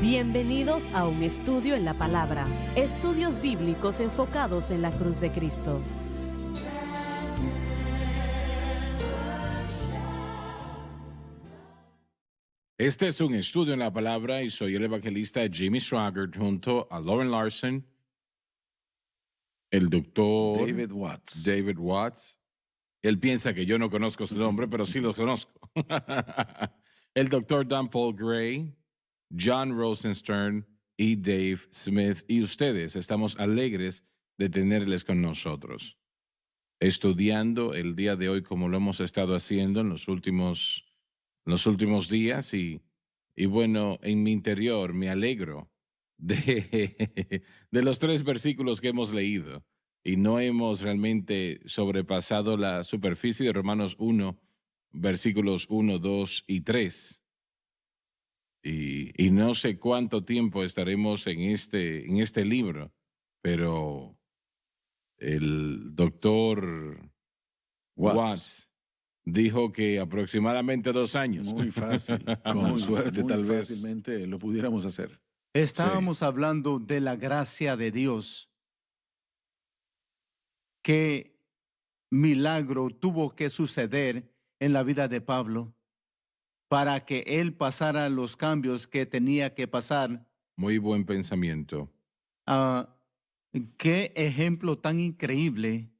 Bienvenidos a un estudio en la palabra. Estudios bíblicos enfocados en la cruz de Cristo. Este es un estudio en la palabra y soy el evangelista Jimmy Swaggart junto a Lauren Larson, el doctor David Watts. Él piensa que yo no conozco su nombre, pero sí lo conozco. El doctor Dan Paul Gray, John Rosenstern y Dave Smith. Y ustedes, estamos alegres de tenerles con nosotros, estudiando el día de hoy como lo hemos estado haciendo en los últimos días. Y bueno, en mi interior me alegro de los 3 versículos que hemos leído. Y no hemos realmente sobrepasado la superficie de Romanos 1, versículos 1, 2 y 3. Y no sé cuánto tiempo estaremos en este libro, pero el doctor Watts dijo que aproximadamente 2 años. Muy fácil. Con suerte, tal vez fácilmente lo pudiéramos hacer. Estábamos hablando de la gracia de Dios. ¿Qué milagro tuvo que suceder en la vida de Pablo para que él pasara los cambios que tenía que pasar? Muy buen pensamiento. Qué ejemplo tan increíble.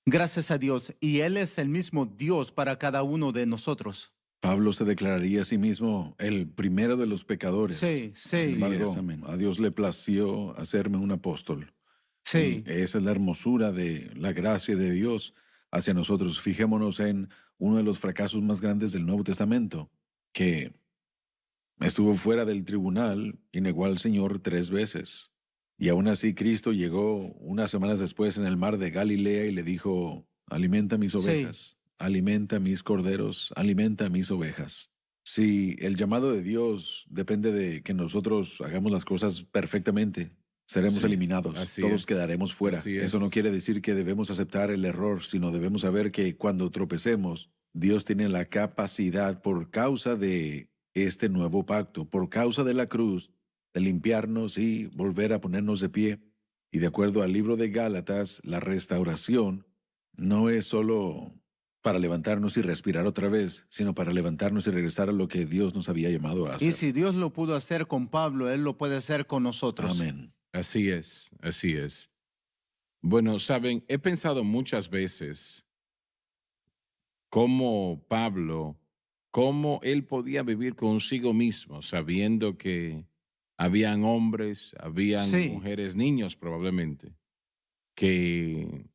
Gracias a Dios. Y Él es el mismo Dios para cada uno de nosotros. Pablo se declararía a sí mismo el primero de los pecadores. Sí. Sin embargo, a Dios le plació hacerme un apóstol. Sí. Y esa es la hermosura de la gracia de Dios hacia nosotros. Fijémonos en uno de los fracasos más grandes del Nuevo Testamento, que estuvo fuera del tribunal y negó al Señor 3 veces. Y aún así Cristo llegó unas semanas después en el mar de Galilea y le dijo: alimenta mis ovejas, alimenta mis corderos, alimenta mis ovejas. Si el llamado de Dios depende de que nosotros hagamos las cosas perfectamente, seremos eliminados, todos quedaremos fuera. Eso no quiere decir que debemos aceptar el error, sino debemos saber que cuando tropecemos, Dios tiene la capacidad, por causa de este nuevo pacto, por causa de la cruz, de limpiarnos y volver a ponernos de pie. Y de acuerdo al libro de Gálatas, la restauración no es solo para levantarnos y respirar otra vez, sino para levantarnos y regresar a lo que Dios nos había llamado a hacer. Y si Dios lo pudo hacer con Pablo, Él lo puede hacer con nosotros. Amén. Así es, así es. Bueno, saben, he pensado muchas veces cómo Pablo, cómo él podía vivir consigo mismo, sabiendo que habían hombres, habían mujeres, niños probablemente, que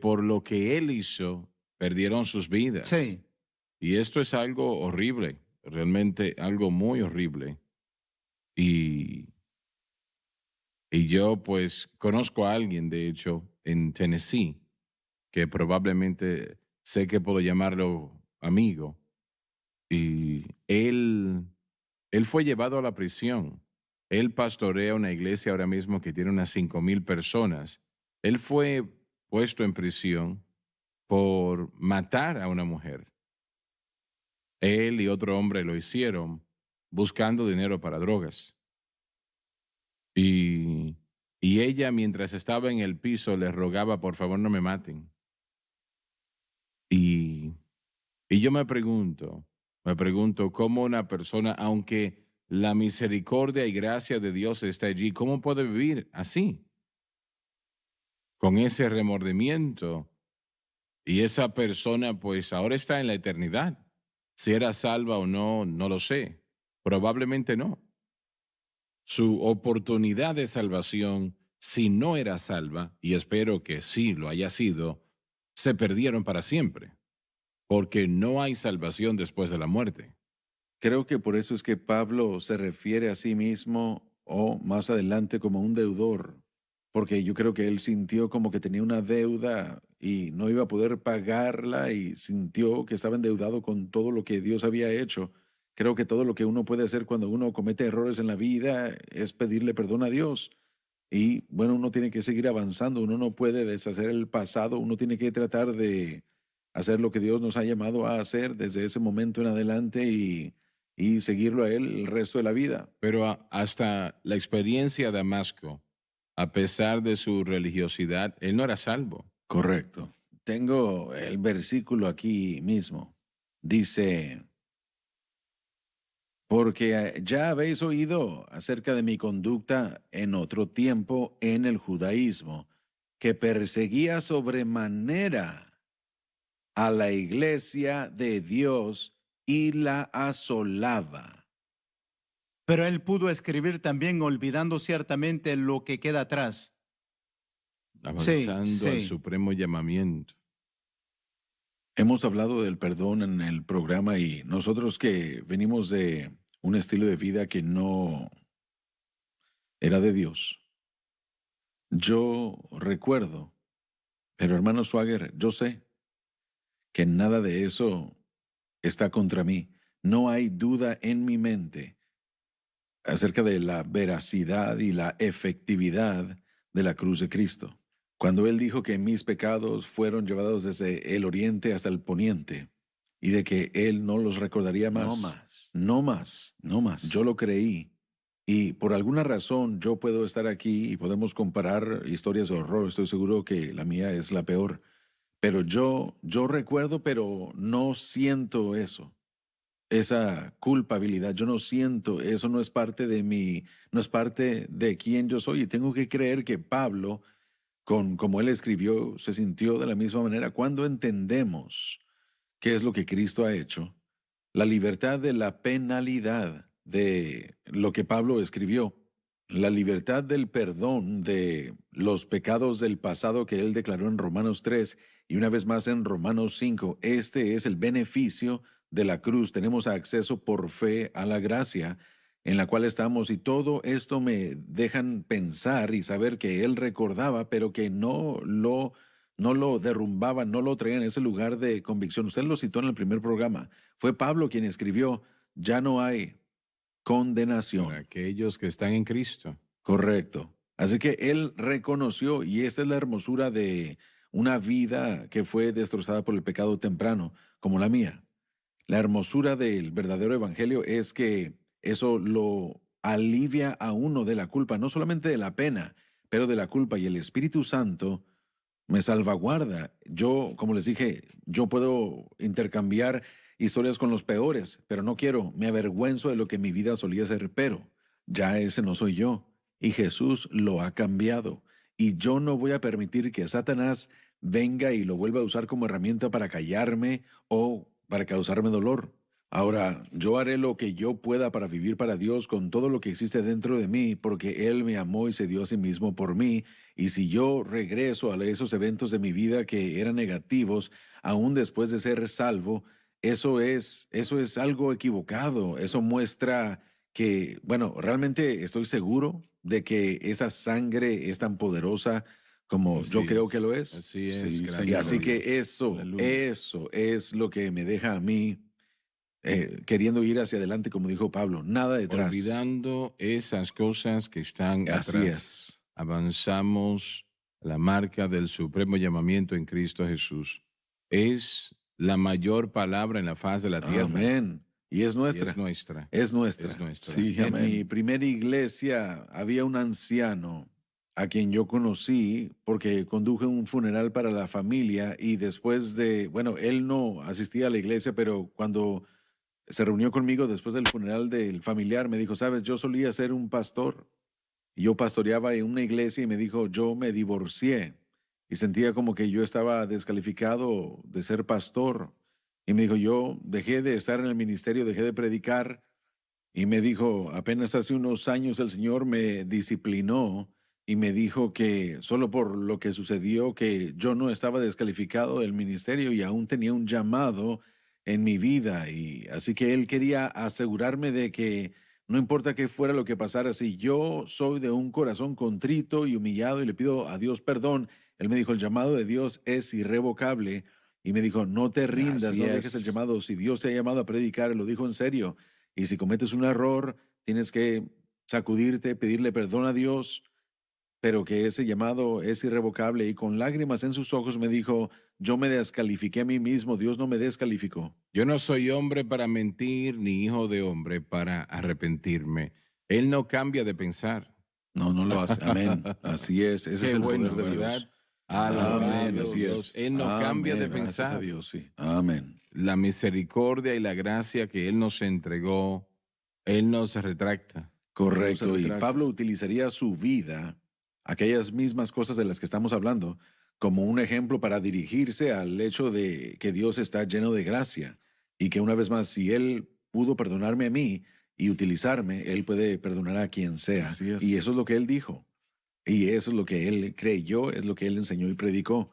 por lo que él hizo perdieron sus vidas. Sí. Y esto es algo horrible, realmente algo muy horrible. Y yo pues conozco a alguien, de hecho, en Tennessee, que probablemente sé que puedo llamarlo amigo. Y él fue llevado a la prisión. Él pastorea una iglesia ahora mismo que tiene unas 5,000 personas. Él fue puesto en prisión por matar a una mujer. Él y otro hombre lo hicieron buscando dinero para drogas. Y ella, mientras estaba en el piso, le rogaba: por favor, no me maten. Y yo me pregunto cómo una persona, aunque la misericordia y gracia de Dios está allí, ¿cómo puede vivir así? Con ese remordimiento. Y esa persona, pues, ahora está en la eternidad. Si era salva o no, no lo sé. Probablemente no. Su oportunidad de salvación, si no era salva, y espero que sí lo haya sido, se perdieron para siempre, porque no hay salvación después de la muerte. Creo que por eso es que Pablo se refiere a sí mismo, o más adelante, como un deudor, porque yo creo que él sintió como que tenía una deuda y no iba a poder pagarla, y sintió que estaba endeudado con todo lo que Dios había hecho. Creo que todo lo que uno puede hacer cuando uno comete errores en la vida es pedirle perdón a Dios. Y bueno, uno tiene que seguir avanzando, uno no puede deshacer el pasado, uno tiene que tratar de hacer lo que Dios nos ha llamado a hacer desde ese momento en adelante, y y seguirlo a Él el resto de la vida. Pero hasta la experiencia de Damasco, a pesar de su religiosidad, él no era salvo. Correcto. Tengo el versículo aquí mismo. Dice, porque ya habéis oído acerca de mi conducta en otro tiempo en el judaísmo, que perseguía sobremanera a la iglesia de Dios y la asolaba. Pero él pudo escribir también olvidando ciertamente lo que queda atrás. Avanzando al Sí. supremo llamamiento. Hemos hablado del perdón en el programa y nosotros que venimos de un estilo de vida que no era de Dios. Yo recuerdo, pero hermano Swagger, yo sé que nada de eso está contra mí. No hay duda en mi mente acerca de la veracidad y la efectividad de la cruz de Cristo. Cuando Él dijo que mis pecados fueron llevados desde el oriente hasta el poniente y de que Él no los recordaría más. No más. No más. No más. Yo lo creí. Y por alguna razón yo puedo estar aquí y podemos comparar historias de horror. Estoy seguro que la mía es la peor. Pero yo recuerdo, pero no siento eso. Esa culpabilidad, yo no siento, eso no es parte de mí, no es parte de quién yo soy. Y tengo que creer que Pablo, como él escribió, se sintió de la misma manera cuando entendemos qué es lo que Cristo ha hecho. La libertad de la penalidad de lo que Pablo escribió, la libertad del perdón de los pecados del pasado que él declaró en Romanos 3 y una vez más en Romanos 5. Este es el beneficio de la cruz. Tenemos acceso por fe a la gracia en la cual estamos y todo esto me dejan pensar y saber que él recordaba, pero que no lo derrumbaba, no lo traía en ese lugar de convicción. Usted lo citó en el primer programa. Fue Pablo quien escribió, ya no hay condenación. Para aquellos que están en Cristo. Correcto. Así que él reconoció, y esa es la hermosura de una vida que fue destrozada por el pecado temprano, como la mía. La hermosura del verdadero evangelio es que eso lo alivia a uno de la culpa, no solamente de la pena, pero de la culpa. Y el Espíritu Santo me salvaguarda. Yo, como les dije, yo puedo intercambiar historias con los peores, pero no quiero, me avergüenzo de lo que mi vida solía ser, pero ya ese no soy yo. Y Jesús lo ha cambiado. Y yo no voy a permitir que Satanás venga y lo vuelva a usar como herramienta para callarme o para causarme dolor. Ahora, yo haré lo que yo pueda para vivir para Dios con todo lo que existe dentro de mí, porque Él me amó y se dio a sí mismo por mí. Y si yo regreso a esos eventos de mi vida que eran negativos, aún después de ser salvo, eso es algo equivocado. Eso muestra que, bueno, realmente estoy seguro de que esa sangre es tan poderosa como yo creo que lo es. Así es. Sí, gracias y a así Dios. que eso Aleluya. es lo que me deja a mí queriendo ir hacia adelante, como dijo Pablo, nada detrás. Olvidando esas cosas que están Así atrás. es. Avanzamos a la marca del supremo llamamiento en Cristo Jesús. Es la mayor palabra en la faz de la tierra. Amén. Y es Y nuestra. es nuestra. Es nuestra. Es nuestra. Sí, en Amén. mi primera iglesia había un anciano a quien yo conocí porque conduje un funeral para la familia y después de, bueno, él no asistía a la iglesia, pero cuando se reunió conmigo después del funeral del familiar, me dijo, sabes, yo solía ser un pastor y yo pastoreaba en una iglesia y me dijo, yo me divorcié y sentía como que yo estaba descalificado de ser pastor. Y me dijo, yo dejé de estar en el ministerio, dejé de predicar. Y me dijo, apenas hace unos años el Señor me disciplinó y me dijo que solo por lo que sucedió, que yo no estaba descalificado del ministerio y aún tenía un llamado en mi vida. Y así que Él quería asegurarme de que no importa qué fuera lo que pasara, si yo soy de un corazón contrito y humillado y le pido a Dios perdón, Él me dijo, el llamado de Dios es irrevocable. Y me dijo, no te rindas, Así no dejes el es. llamado. Si Dios te ha llamado a predicar, Él lo dijo en serio. Y si cometes un error, tienes que sacudirte, pedirle perdón a Dios pero que ese llamado es irrevocable y con lágrimas en sus ojos me dijo, yo me descalifiqué a mí mismo, Dios no me descalificó. Yo no soy hombre para mentir, ni hijo de hombre para arrepentirme. Él no cambia de pensar. No, no lo hace. Amén. Así es. Ese Qué es el bueno, poder de ¿verdad? Dios. Alabado Amén. Así Dios. es. Él no cambia de Amén. Gracias a pensar. Dios, sí. Amén. La misericordia y la gracia que Él nos entregó, Él no se retracta. Correcto. Y retracta. Pablo utilizaría su vida, aquellas mismas cosas de las que estamos hablando, como un ejemplo para dirigirse al hecho de que Dios está lleno de gracia y que una vez más, si Él pudo perdonarme a mí y utilizarme, Él puede perdonar a quien sea. Así es. Y eso es lo que Él dijo. Y eso es lo que Él creyó, es lo que Él enseñó y predicó.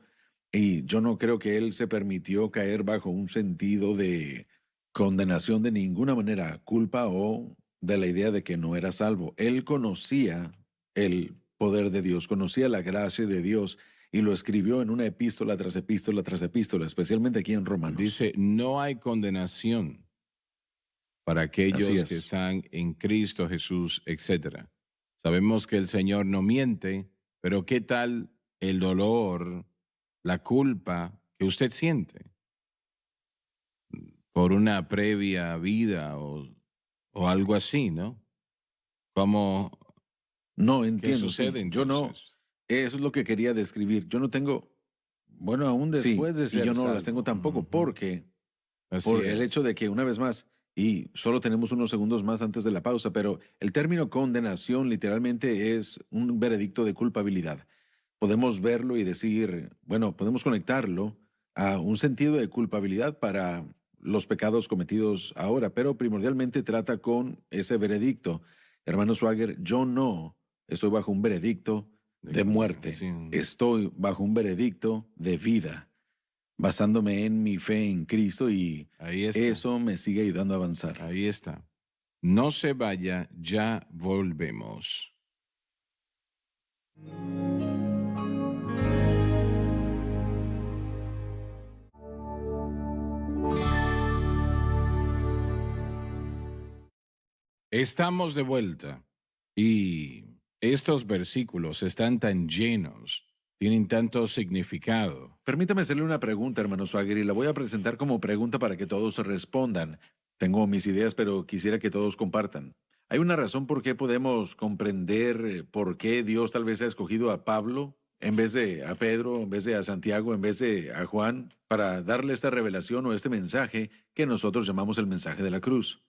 Y yo no creo que Él se permitió caer bajo un sentido de condenación de ninguna manera, culpa o de la idea de que no era salvo. Él conocía el poder de Dios, conocía la gracia de Dios y lo escribió en una epístola tras epístola tras epístola, especialmente aquí en Romanos. Dice, no hay condenación para aquellos Así es. que están en Cristo Jesús, etc. Sabemos que el Señor no miente, pero ¿qué tal el dolor, la culpa que usted siente por una previa vida o algo así, ¿no? ¿Cómo, No, qué entiendo. sucede Sí. Yo no, entonces? eso es lo que quería describir. Yo no tengo, bueno, aún Sí, después de y ser yo no salvo, las tengo tampoco, Ujú. porque Así por el es. hecho de que una vez más, y solo tenemos unos segundos más antes de la pausa, pero el término condenación literalmente es un veredicto de culpabilidad. Podemos verlo y decir, bueno, podemos conectarlo a un sentido de culpabilidad para los pecados cometidos ahora, pero primordialmente trata con ese veredicto. Hermano Swagger, yo no estoy bajo un veredicto de muerte, condenación. estoy bajo un veredicto de vida basándome en mi fe en Cristo y Ahí está. eso me sigue ayudando a avanzar. Ahí está. No se vaya, ya volvemos. Estamos de vuelta y estos versículos están tan llenos, tienen tanto significado. Permítame hacerle una pregunta, hermano Swagger, y la voy a presentar como pregunta para que todos respondan. Tengo mis ideas, pero quisiera que todos compartan. ¿Hay una razón por qué podemos comprender por qué Dios tal vez ha escogido a Pablo en vez de a Pedro, en vez de a Santiago, en vez de a Juan, para darle esta revelación o este mensaje que nosotros llamamos el mensaje de la cruz?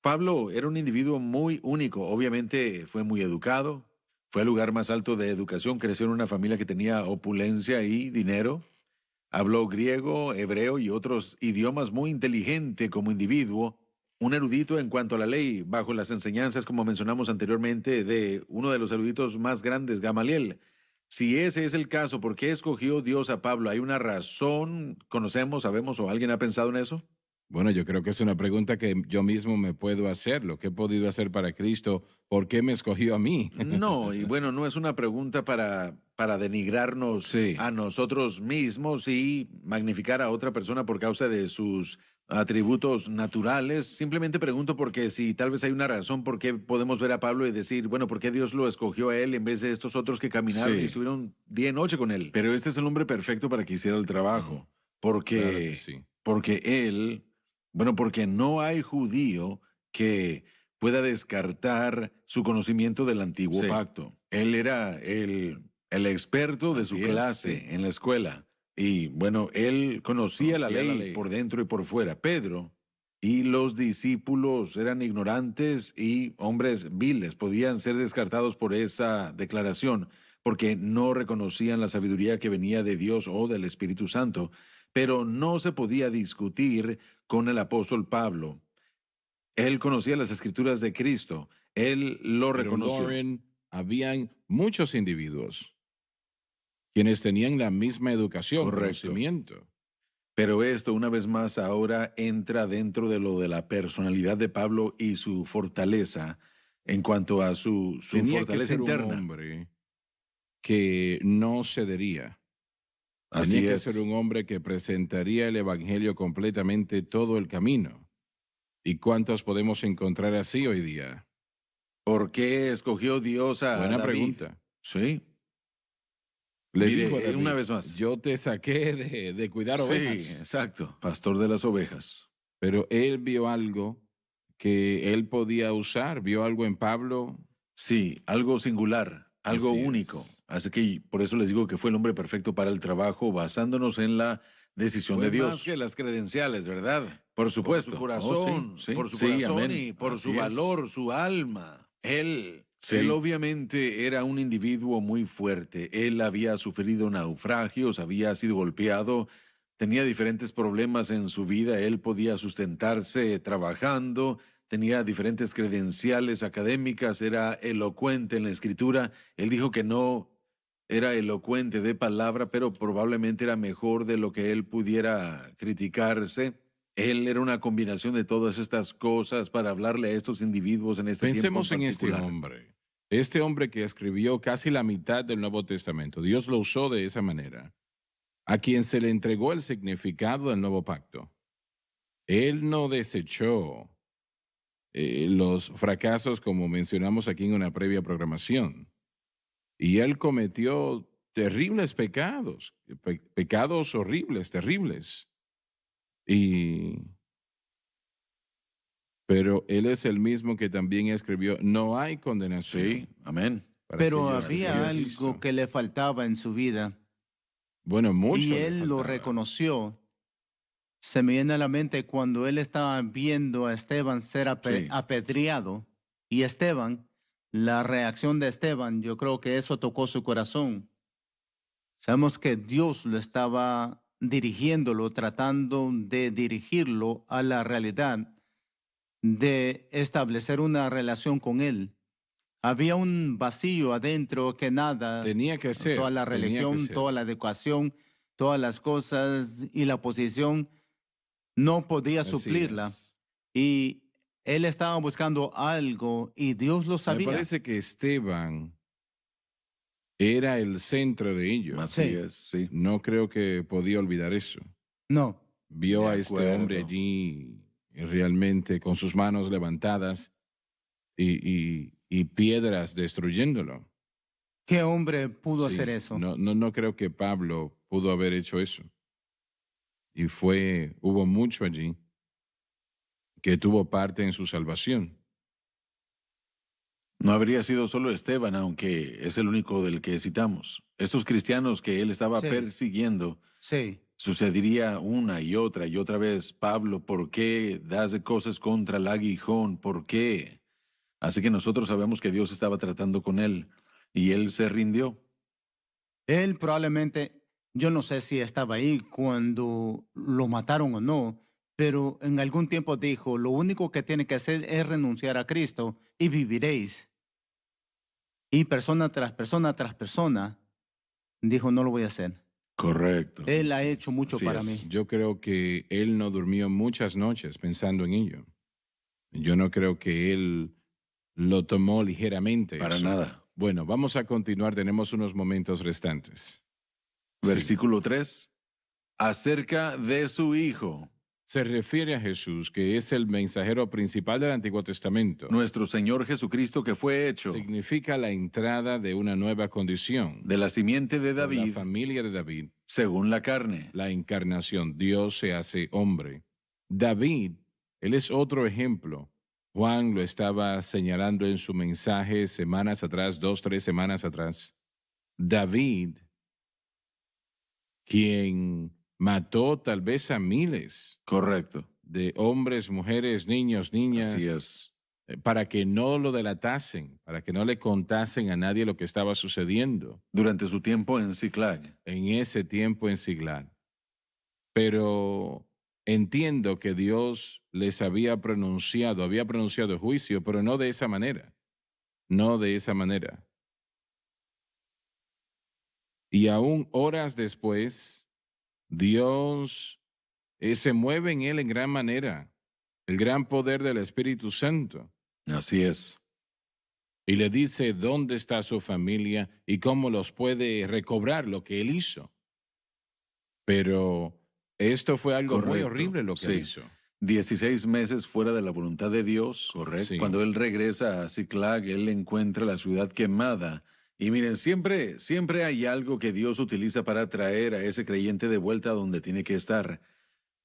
Pablo era un individuo muy único, obviamente fue muy educado, fue el lugar más alto de educación, creció en una familia que tenía opulencia y dinero, habló griego, hebreo y otros idiomas muy inteligente como individuo, un erudito en cuanto a la ley, bajo las enseñanzas, como mencionamos anteriormente, de uno de los eruditos más grandes, Gamaliel. Si ese es el caso, ¿por qué escogió Dios a Pablo? ¿Hay una razón? ¿Conocemos, sabemos o alguien ha pensado en eso? Bueno, yo creo que es una pregunta que yo mismo me puedo hacer. Lo que he podido hacer para Cristo, ¿por qué me escogió a mí? No, y bueno, no es una pregunta para denigrarnos Sí. a nosotros mismos y magnificar a otra persona por causa de sus atributos naturales. Simplemente pregunto porque si tal vez hay una razón por qué podemos ver a Pablo y decir, bueno, ¿por qué Dios lo escogió a él en vez de estos otros que caminaron Sí. y estuvieron día y noche con él? Pero este es el hombre perfecto para que hiciera el trabajo, porque, Claro que sí. porque él, bueno, porque no hay judío que pueda descartar su conocimiento del antiguo Sí. pacto. Él era el experto de su Así es, clase sí. en la escuela. Y bueno, él conocía la Conocía la ley ley. por dentro y por fuera. Pedro y los discípulos eran ignorantes y hombres viles. Podían ser descartados por esa declaración porque no reconocían la sabiduría que venía de Dios o del Espíritu Santo. Pero no se podía discutir con el apóstol Pablo. Él conocía las escrituras de Cristo. Él lo Pero reconoció. Lauren, habían muchos individuos quienes tenían la misma educación, Correcto. conocimiento. Pero esto, una vez más, ahora entra dentro de lo de la personalidad de Pablo y su fortaleza en cuanto a su Tenía que fortaleza ser un interna. hombre que no cedería. Así Tenía que es. ser un hombre que presentaría el evangelio completamente todo el camino. ¿Y cuántos podemos encontrar así hoy día? ¿Por qué escogió Dios a Buena David? pregunta. Sí. Le Mire, dijo a David, una vez más. yo te saqué de cuidar Sí, ovejas. exacto. Pastor de las ovejas. Pero él vio algo que él podía usar, vio algo en Pablo. Sí, algo singular, algo Así único. es. Así que por eso les digo que fue el hombre perfecto para el trabajo, basándonos en la decisión de Fue Dios. más que las credenciales, ¿verdad? Por supuesto. Por su corazón, Oh, sí, sí, por su sí, corazón amén. y por Así su es. valor, su alma. Sí. Él obviamente era un individuo muy fuerte. Él había sufrido naufragios, había sido golpeado, tenía diferentes problemas en su vida. Él podía sustentarse trabajando, tenía diferentes credenciales académicas, era elocuente en la escritura. Él dijo que no era elocuente de palabra, pero probablemente era mejor de lo que él pudiera criticarse. Él era una combinación de todas estas cosas para hablarle a estos individuos en este tiempo Pensemos en este particular. hombre que escribió casi la mitad del Nuevo Testamento. Dios lo usó de esa manera, a quien se le entregó el significado del nuevo pacto. Él no desechó los fracasos como mencionamos aquí en una previa programación. Y él cometió terribles pecados, pecados horribles, terribles. Pero él es el mismo que también escribió, no hay condenación. Sí, amén. para Pero aquellos que así había tienen es. Cristo. algo que le faltaba en su vida Bueno, mucho y le él lo faltaba. reconoció. Se me viene a la mente cuando él estaba viendo a Esteban ser Sí. apedreado y Esteban, la reacción de Esteban, yo creo que eso tocó su corazón. Sabemos que Dios lo estaba dirigiéndolo, tratando de dirigirlo a la realidad de establecer una relación con él. Había un vacío adentro que nada, Tenía que ser. toda la tenía que religión, ser. toda la educación, todas las cosas y la posición no podía Así suplirla. es. Y él estaba buscando algo y Dios lo Me sabía. parece que Esteban era el centro de ello. Así Sí. es, sí. No creo que podía olvidar eso. No, Vio De a este hombre acuerdo. allí realmente con sus manos levantadas y piedras destruyéndolo. ¿qué hombre pudo Sí, hacer eso? no creo que Pablo pudo haber hecho eso. Y hubo mucho allí que tuvo parte en su salvación. No habría sido solo Esteban, aunque es el único del que citamos. Estos cristianos que él estaba Sí. persiguiendo, Sí, sucedería una y otra vez. Pablo, ¿por qué das de cosas contra el aguijón? ¿Por qué? Así que nosotros sabemos que Dios estaba tratando con él y él se rindió. él probablemente, yo no sé si estaba ahí cuando lo mataron o no, pero en algún tiempo dijo, lo único que tiene que hacer es renunciar a Cristo y viviréis. Y persona tras persona tras persona dijo, no lo voy a hacer. Correcto. Él ha hecho mucho Así para es. mí. Yo creo que él no durmió muchas noches pensando en ello. Yo no creo que él lo tomó ligeramente. Para eso. nada. Bueno, vamos a continuar. Tenemos unos momentos restantes. Sí. Versículo 3. Acerca de su hijo, Se refiere a Jesús, que es el mensajero principal del Antiguo Testamento. nuestro Señor Jesucristo, que fue hecho Significa la entrada de una nueva condición. de la simiente de Por la David, familia de David, según la carne. la encarnación. Dios se hace hombre. David, él es otro ejemplo. Juan lo estaba señalando en su mensaje semanas atrás, 3 semanas atrás. David, quien mató tal vez a miles Correcto. de hombres, mujeres, niños, niñas, Así es. para que no lo delatasen, para que no le contasen a nadie lo que estaba sucediendo Durante su tiempo en Ziklag. en ese tiempo en Siglag. Pero entiendo que Dios les había pronunciado juicio, pero no de esa manera. No de esa manera. Y aún horas después, Dios se mueve en él en gran manera, el gran poder del Espíritu Santo. Así es. Y le dice dónde está su familia y cómo los puede recobrar lo que él hizo. Pero esto fue algo muy Correcto, horrible lo que sí. él hizo. 16 meses fuera de la voluntad de Dios. Correcto. Sí. Cuando él regresa a Ziklag, él encuentra la ciudad quemada Y miren, siempre hay algo que Dios utiliza para traer a ese creyente de vuelta donde tiene que estar.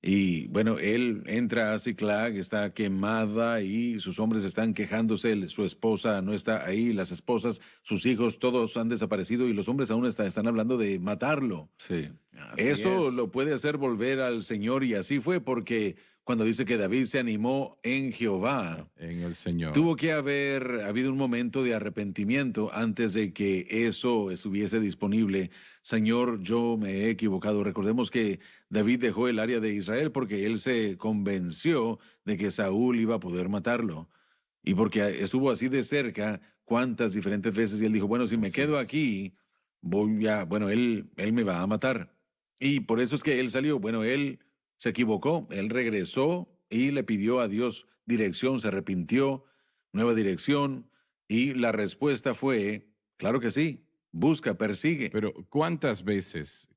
Y bueno, él entra a Ziklag, está quemada y sus hombres están quejándose, su esposa no está ahí, las esposas, sus hijos, todos han desaparecido y los hombres aún están hablando de matarlo. Sí. Eso lo puede hacer volver al Señor y así fue porque cuando dice que David se animó en Jehová, En el Señor. tuvo que haber habido un momento de arrepentimiento antes de que eso estuviese disponible. Señor, yo me he equivocado. Recordemos que David dejó el área de Israel porque él se convenció de que Saúl iba a poder matarlo. Y porque estuvo así de cerca cuántas diferentes veces y él dijo, bueno, si me Así quedo es. aquí, él me va a matar. Y por eso es que él salió. Bueno, él se equivocó, él regresó y le pidió a Dios dirección, se arrepintió, nueva dirección, y la respuesta fue, claro que sí, busca, persigue. Pero cuántas veces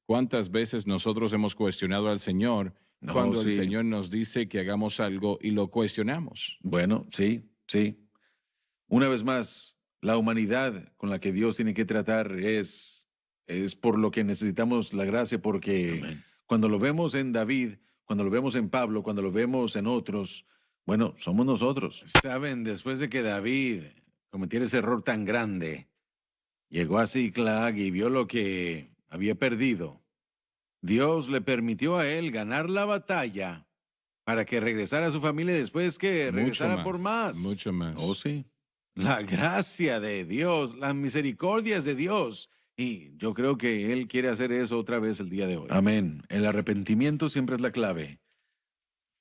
nosotros hemos cuestionado al Señor No, cuando el sí. Señor nos dice que hagamos algo y lo cuestionamos? Bueno, sí, sí. Una vez más, la humanidad con la que Dios tiene que tratar es por lo que necesitamos la gracia, porque Amén. cuando lo vemos en David, cuando lo vemos en Pablo, cuando lo vemos en otros, bueno, somos nosotros. Saben, después de que David cometiera ese error tan grande, llegó a Ziklag y vio lo que había perdido. Dios le permitió a él ganar la batalla para que regresara a su familia después que regresara por más. Mucho más. Oh, sí. La gracia de Dios, las misericordias de Dios. Y yo creo que Él quiere hacer eso otra vez el día de hoy. Amén. El arrepentimiento siempre es la clave.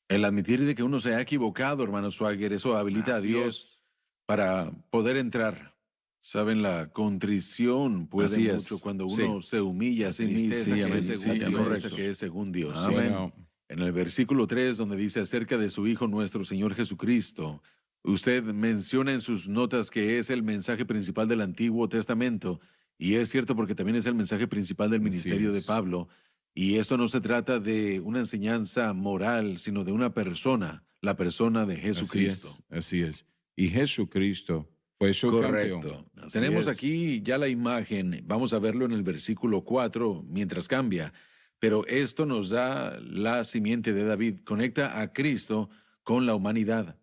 El admitir de que uno se ha equivocado, hermano Swagger, eso habilita Así a Dios para poder entrar. Saben, la contrición puede Así es. mucho cuando Sí. uno se humilla a sí mismo. tristeza Sí, que amén. es según La Dios. tristeza que es según Dios. Amén. Bueno, En el versículo 3, donde dice acerca de su Hijo nuestro Señor Jesucristo, usted menciona en sus notas que es el mensaje principal del Antiguo Testamento, y es cierto porque también es el mensaje principal del Así ministerio de es. Pablo, y esto no se trata de una enseñanza moral, sino de una persona, la persona de Jesucristo. Así es. Y Jesucristo fue su campeón. Correcto. Así Tenemos es. aquí ya la imagen, vamos a verlo en el versículo 4 mientras cambia, pero esto nos da la simiente de David, conecta a Cristo con la humanidad.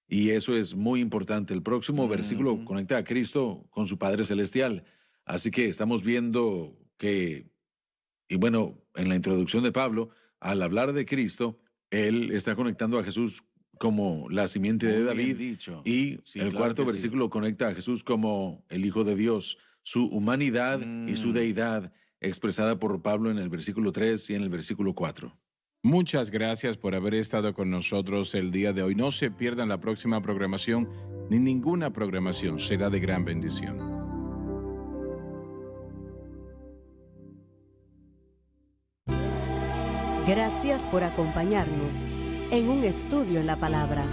Y eso es muy importante. El próximo versículo Ujú. conecta a Cristo con su Padre Celestial. Así que estamos viendo que, y bueno, en la introducción de Pablo, al hablar de Cristo, él está conectando a Jesús como la simiente de Muy David. bien dicho. Y Sí, el claro cuarto que sí. versículo conecta a Jesús como el Hijo de Dios, su humanidad y su Mm. deidad expresada por Pablo en el versículo 3 y en el versículo 4. Muchas gracias por haber estado con nosotros el día de hoy. No se pierdan la próxima programación, ni ninguna programación. Será de gran bendición. Gracias por acompañarnos en un estudio en la palabra.